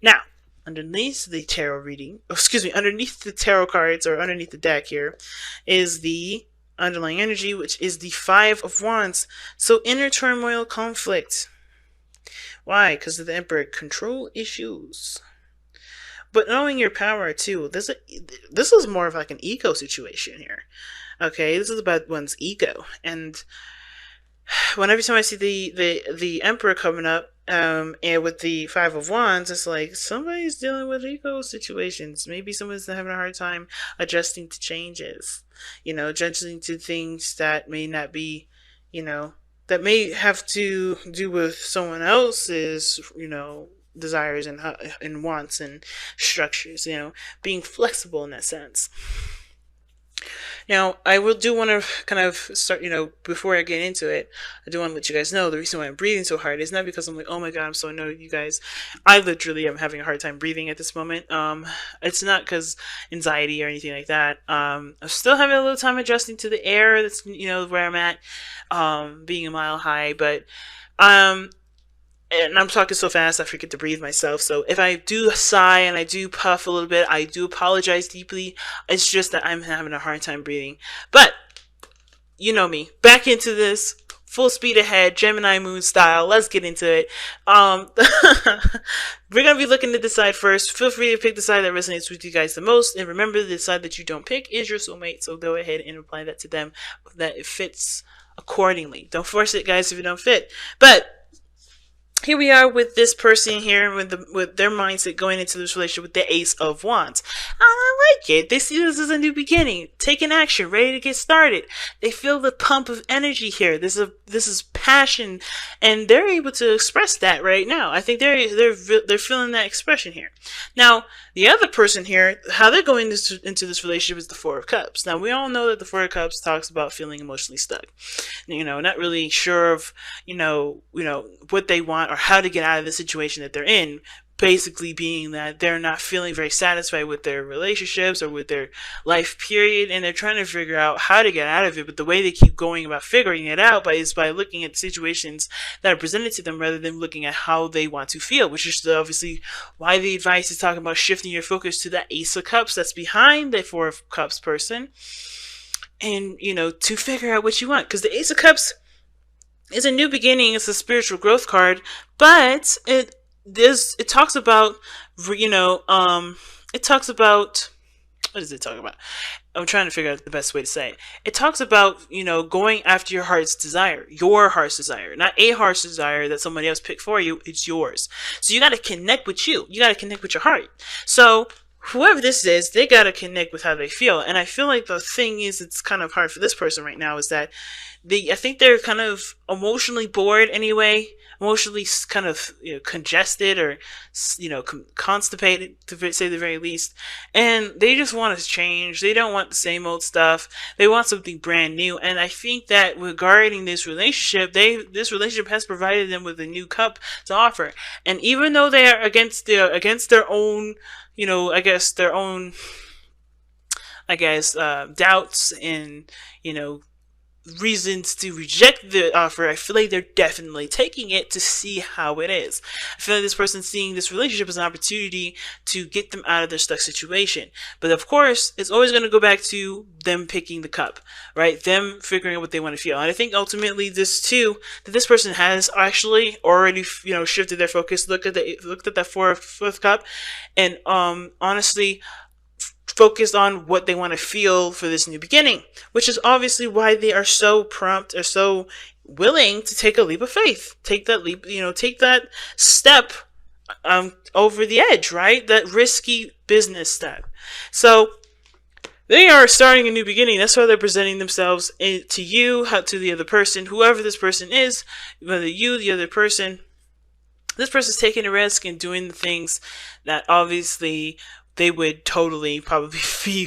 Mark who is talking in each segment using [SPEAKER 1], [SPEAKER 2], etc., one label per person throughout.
[SPEAKER 1] Now, underneath the tarot reading, underneath the tarot cards or underneath the deck here is the underlying energy, which is the Five of Wands. So inner turmoil, conflict. Why? Because of the Emperor. Control issues. But knowing your power too. This is more of like an ego situation here. Okay, this is about one's ego. And every time I see the Emperor coming up, and with the Five of Wands, it's like somebody's dealing with ego situations. Maybe someone's having a hard time adjusting to changes. Adjusting to things that may not be, that may have to do with someone else's, desires and wants and structures. Being flexible in that sense. Now, I will do want to kind of start, before I get into it, I do want to let you guys know the reason why I'm breathing so hard is not because I'm like, oh my god, I'm so annoyed with you guys. I literally am having a hard time breathing at this moment. It's not because anxiety or anything like that. I'm still having a little time adjusting to the air that's, where I'm at, being a mile high, but, and I'm talking so fast I forget to breathe myself. So if I do sigh and I do puff a little bit, I do apologize deeply. It's just that I'm having a hard time breathing. But you know me. Back into this. Full speed ahead, Gemini moon style. Let's get into it. We're going to be looking to decide first. Feel free to pick the side that resonates with you guys the most. And remember, the side that you don't pick is your soulmate. So go ahead and apply that to them, that it fits accordingly. Don't force it, guys, if it don't fit. But here we are with this person here with their mindset going into this relationship with the Ace of Wands. I like it. They see this as a new beginning, taking action, ready to get started. They feel the pump of energy here. This is passion, and they're able to express that right now. I think they're feeling that expression here. Now, the other person here, how they're going into this relationship is the Four of Cups. Now, we all know that the Four of Cups talks about feeling emotionally stuck. Not really sure of, what they want or how to get out of the situation that they're in. Basically being that they're not feeling very satisfied with their relationships or with their life period, and they're trying to figure out how to get out of it. But the way they keep going about figuring it out is by looking at situations that are presented to them rather than looking at how they want to feel, which is obviously why the advice is talking about shifting your focus to that Ace of Cups that's behind the Four of Cups person, and to figure out what you want, because the Ace of Cups is a new beginning. It's a spiritual growth card, but it talks about, it talks about, what does it talk about? I'm trying to figure out the best way to say it. It talks about, going after your heart's desire, not a heart's desire that somebody else picked for you. It's yours. So you got to connect with you. You got to connect with your heart. So whoever this is, they got to connect with how they feel. And I feel like the thing is, it's kind of hard for this person right now is that I think they're kind of emotionally bored anyway, emotionally kind of congested or constipated, to say the very least, and they just want to change. They don't want the same old stuff. They want something brand new. And I think that regarding this relationship, this relationship has provided them with a new cup to offer. And even though they are against their own, doubts and reasons to reject the offer, I feel like they're definitely taking it to see how it is. I feel like this person's seeing this relationship as an opportunity to get them out of their stuck situation. But of course, it's always going to go back to them picking the cup, right? Them figuring out what they want to feel. And I think ultimately that this person has actually already, shifted their focus, looked at that fourth cup, and honestly focused on what they want to feel for this new beginning, which is obviously why they are so prompt or so willing to take a leap of faith, take that leap, take that step over the edge, right? That risky business step. So they are starting a new beginning. That's why they're presenting themselves to you, to the other person, whoever this person is, whether you, the other person. This person's taking a risk and doing the things that obviously they would totally probably be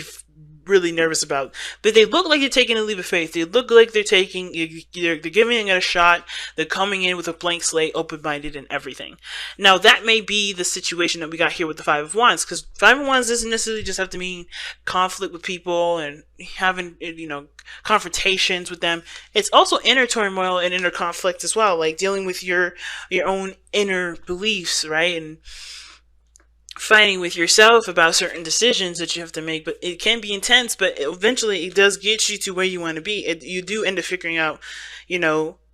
[SPEAKER 1] really nervous about. But they look like they're taking a leap of faith. They look like they're giving it a shot. They're coming in with a blank slate, open-minded and everything. Now, that may be the situation that we got here with the Five of Wands, because Five of Wands doesn't necessarily just have to mean conflict with people and having, confrontations with them. It's also inner turmoil and inner conflict as well, like dealing with your own inner beliefs, right? And fighting with yourself about certain decisions that you have to make, but it can be intense, but eventually it does get you to where you want to be. You do end up figuring out,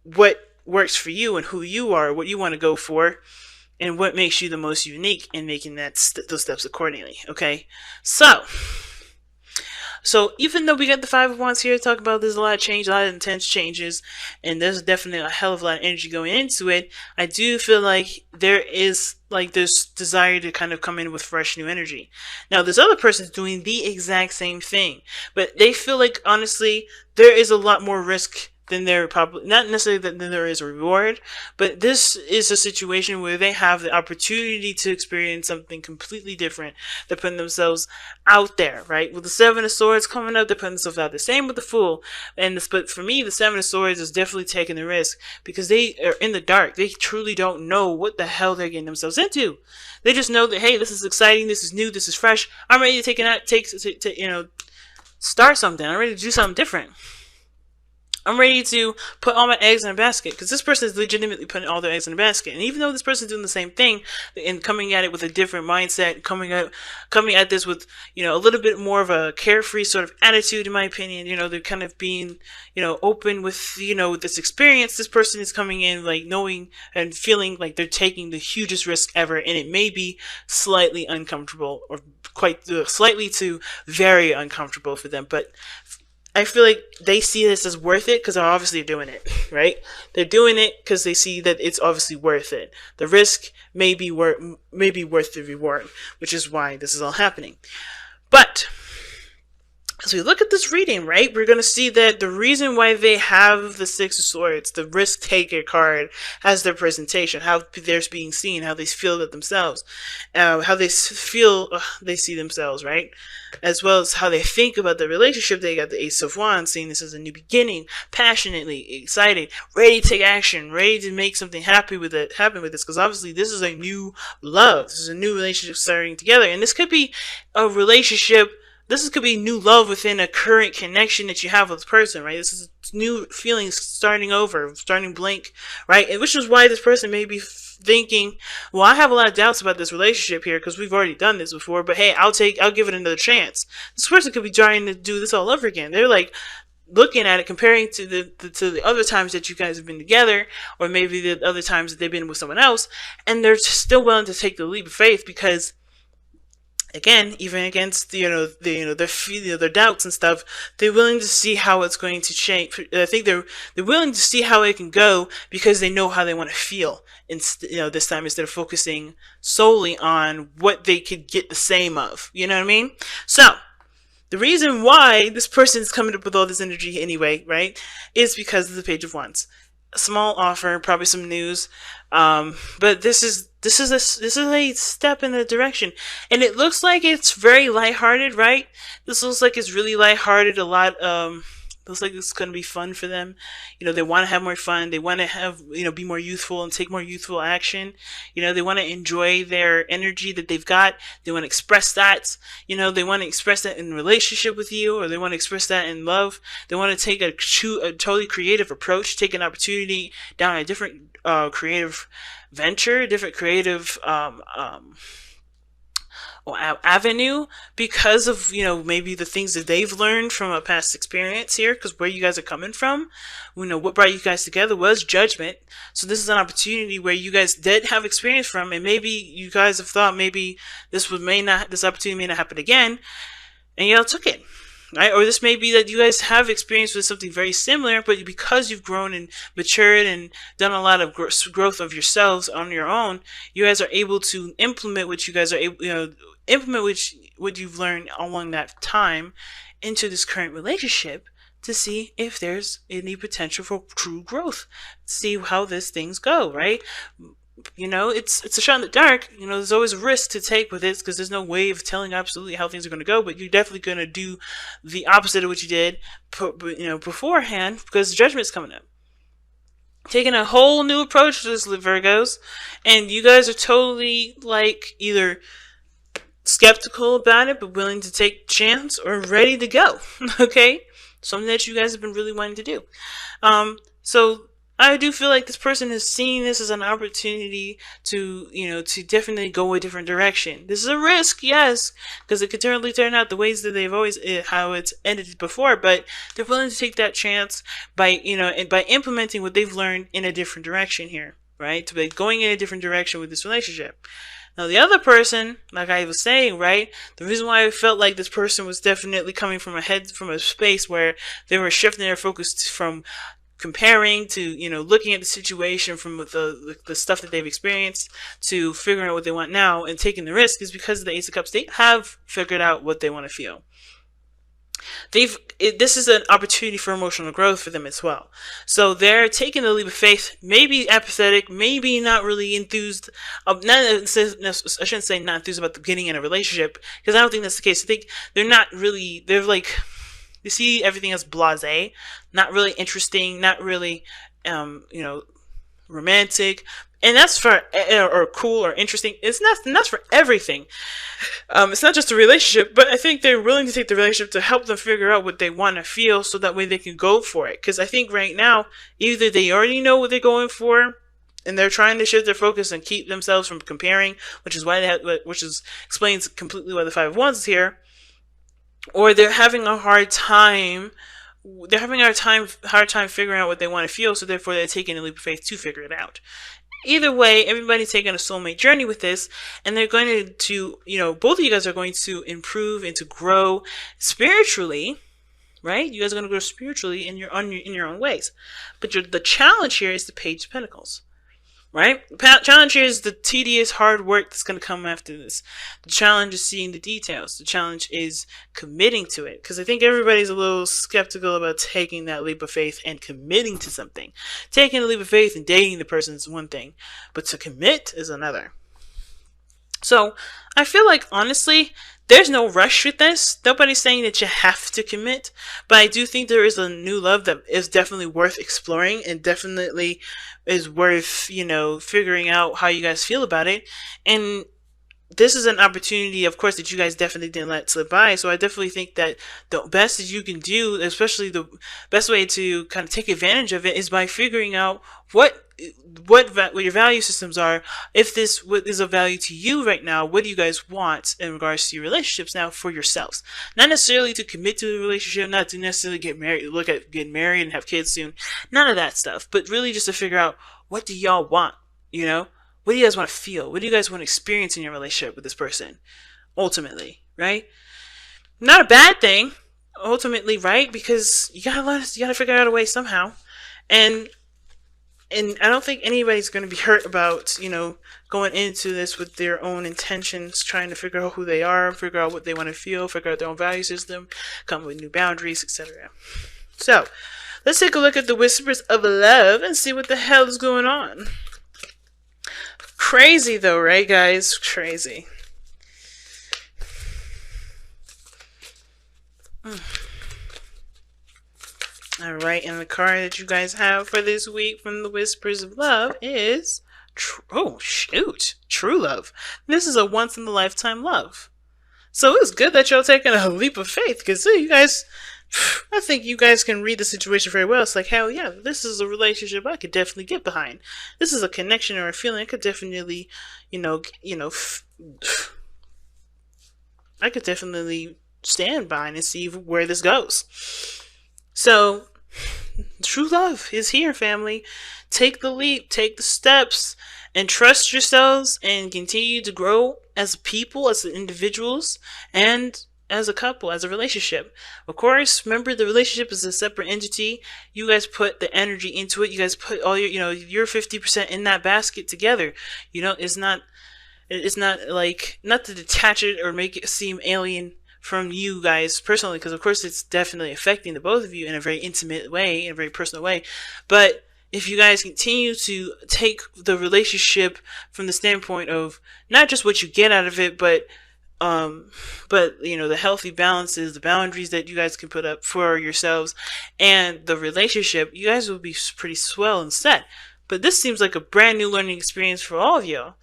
[SPEAKER 1] what works for you and who you are, what you want to go for, and what makes you the most unique, and making those steps accordingly. Okay, so even though we got the Five of Wands here to talk about, there's a lot of change, a lot of intense changes, and there's definitely a hell of a lot of energy going into it. I do feel like there is this desire to kind of come in with fresh new energy. Now, this other person's doing the exact same thing, but they feel like, honestly, there is a lot more risk than there probably, not necessarily that there is a reward, but this is a situation where they have the opportunity to experience something completely different. They're putting themselves out there, right? With the Seven of Swords coming up, they're putting themselves out there. Same with the Fool. But for me, the Seven of Swords is definitely taking the risk, because they are in the dark. They truly don't know what the hell they're getting themselves into. They just know that, hey, this is exciting, this is new, this is fresh. I'm ready to start something. I'm ready to do something different. I'm ready to put all my eggs in a basket, because this person is legitimately putting all their eggs in a basket. And even though this person is doing the same thing and coming at it with a different mindset, coming at this with, a little bit more of a carefree sort of attitude, in my opinion, they're kind of being, open with, with this experience. This person is coming in knowing and feeling like they're taking the hugest risk ever, and it may be slightly uncomfortable, or quite slightly to very uncomfortable for them, but I feel like they see this as worth it, because they're obviously doing it, right? They're doing it because they see that it's obviously worth it. The risk may be worth the reward, which is why this is all happening. But as we look at this reading, right, we're going to see that the reason why they have the Six of Swords, the risk taker card, as their presentation, how they're being seen, how they feel that themselves, how they feel they see themselves, right? As well as how they think about the relationship. They got the Ace of Wands, seeing this as a new beginning, passionately excited, ready to take action, ready to make something happen with this, because obviously this is a new love. This is a new relationship starting together, and this could be a relationship. This could be new love within a current connection that you have with this person, right? This is new feelings starting over, starting blank, right? And which is why this person may be thinking, well, I have a lot of doubts about this relationship here, because we've already done this before, but hey, I'll give it another chance. This person could be trying to do this all over again. They're looking at it, comparing to the other times that you guys have been together, or maybe the other times that they've been with someone else, and they're still willing to take the leap of faith, because again, even against their doubts and stuff, they're willing to see how it's going to change. I think they're willing to see how it can go, because they know how they want to feel. This time, instead of focusing solely on what they could get the same of. You know what I mean? So the reason why this person is coming up with all this energy anyway, right, is because of the Page of Wands. A small offer, probably some news, but this is a step in the direction, and it looks like it's very lighthearted, right? This looks like it's really lighthearted. A lot, looks like it's going to be fun for them. They want to have more fun. They want to have, be more youthful and take more youthful action. They want to enjoy their energy that they've got. They want to express that. They want to express that in relationship with you, or they want to express that in love. They want to take a totally creative approach, take an opportunity down a different creative venture, different creative avenue, because of maybe the things that they've learned from a past experience here, because where you guys are coming from, what brought you guys together was judgment. So this is an opportunity where you guys did have experience from, and maybe you guys have thought maybe this opportunity may not happen again, and y'all took it. Right? Or this may be that you guys have experience with something very similar, but because you've grown and matured and done a lot of growth of yourselves on your own, you guys are able to implement what you guys are able, what you've learned along that time into this current relationship, to see if there's any potential for true growth. See how these things go, right? It's a shot in the dark. There's always a risk to take with it, because there's no way of telling absolutely how things are going to go, but you're definitely going to do the opposite of what you did, beforehand, because judgment's coming up. Taking a whole new approach to this, Virgos, and you guys are totally either skeptical about it, but willing to take a chance, or ready to go. Okay? Something that you guys have been really wanting to do. So I do feel like this person is seeing this as an opportunity to, to definitely go a different direction. This is a risk, yes, because it could totally turn out the ways that they've always, how it's ended before, but they're willing to take that chance by, and by implementing what they've learned in a different direction here, right? To be going in a different direction with this relationship. Now, the other person, like I was saying, right, the reason why I felt like this person was definitely coming from a space where they were shifting their focus from comparing to, looking at the situation from the stuff that they've experienced to figuring out what they want now and taking the risk, is because of the Ace of Cups. They have figured out what they want to feel. This is an opportunity for emotional growth for them as well. So they're taking the leap of faith, maybe apathetic, maybe not really enthused. I shouldn't say not enthused about getting in a relationship, because I don't think that's the case. I think they're like, you see everything as blasé, not really interesting, not really, romantic. And that's for, or cool or interesting. It's not, and that's for everything. It's not just a relationship, but I think they're willing to take the relationship to help them figure out what they want to feel, so that way they can go for it. Because I think right now, either they already know what they're going for, and they're trying to shift their focus and keep themselves from comparing, which explains completely why the Five of Wands is here, or they're having a hard time. They're having a hard time figuring out what they want to feel, so therefore they're taking a leap of faith to figure it out. Either way, everybody's taking a soulmate journey with this, and they're going to, both of you guys are going to improve and to grow spiritually, right? You guys are going to grow spiritually in your own ways. But the challenge here is the Page of Pentacles, right? The challenge here is the tedious, hard work that's going to come after this. The challenge is seeing the details. The challenge is committing to it. Because I think everybody's a little skeptical about taking that leap of faith and committing to something. Taking a leap of faith and dating the person is one thing, but to commit is another. So I feel like, honestly, there's no rush with this. Nobody's saying that you have to commit, but I do think there is a new love that is definitely worth exploring and definitely is worth, figuring out how you guys feel about it. And this is an opportunity, of course, that you guys definitely didn't let slip by. So I definitely think that the best that you can do, especially the best way to kind of take advantage of it, is by figuring out what your value systems are. If this is of value to you right now, what do you guys want in regards to your relationships now for yourselves? Not necessarily to commit to a relationship, not to necessarily get married, look at getting married and have kids soon. None of that stuff. But really just to figure out, what do y'all want? What do you guys want to feel? What do you guys want to experience in your relationship with this person? Ultimately, right? Not a bad thing, ultimately, right? Because you gotta figure out a way somehow. And I don't think anybody's going to be hurt about, going into this with their own intentions, trying to figure out who they are, figure out what they want to feel, figure out their own value system, come with new boundaries, etc. So, let's take a look at the whispers of love and see what the hell is going on. Crazy though, right, guys? Crazy. Alright, and the card that you guys have for this week from the Whispers of Love is True Love. This is a once-in-a-lifetime love. So it's good that y'all taking a leap of faith, because you guys, I think you guys can read the situation very well. It's like, hell yeah, this is a relationship I could definitely get behind. This is a connection or a feeling I could definitely, I could definitely stand behind and see where this goes. So, true love is here, family. Take the leap, take the steps, and trust yourselves and continue to grow as people, as individuals, and as a couple, as a relationship. Of course, remember, the relationship is a separate entity. You guys put the energy into it. You guys put all your 50% in that basket together. It's not like, not to detach it or make it seem alien from you guys personally, because of course it's definitely affecting the both of you in a very intimate way, in a very personal way. But if you guys continue to take the relationship from the standpoint of not just what you get out of it, but the healthy balances, the boundaries that you guys can put up for yourselves and the relationship, you guys will be pretty swell and set. But this seems like a brand new learning experience for all of y'all.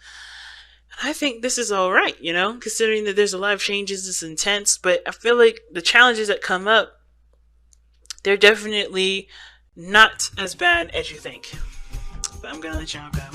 [SPEAKER 1] I think this is all right, considering that there's a lot of changes, it's intense, but I feel like the challenges that come up, they're definitely not as bad as you think. but I'm gonna let y'all go.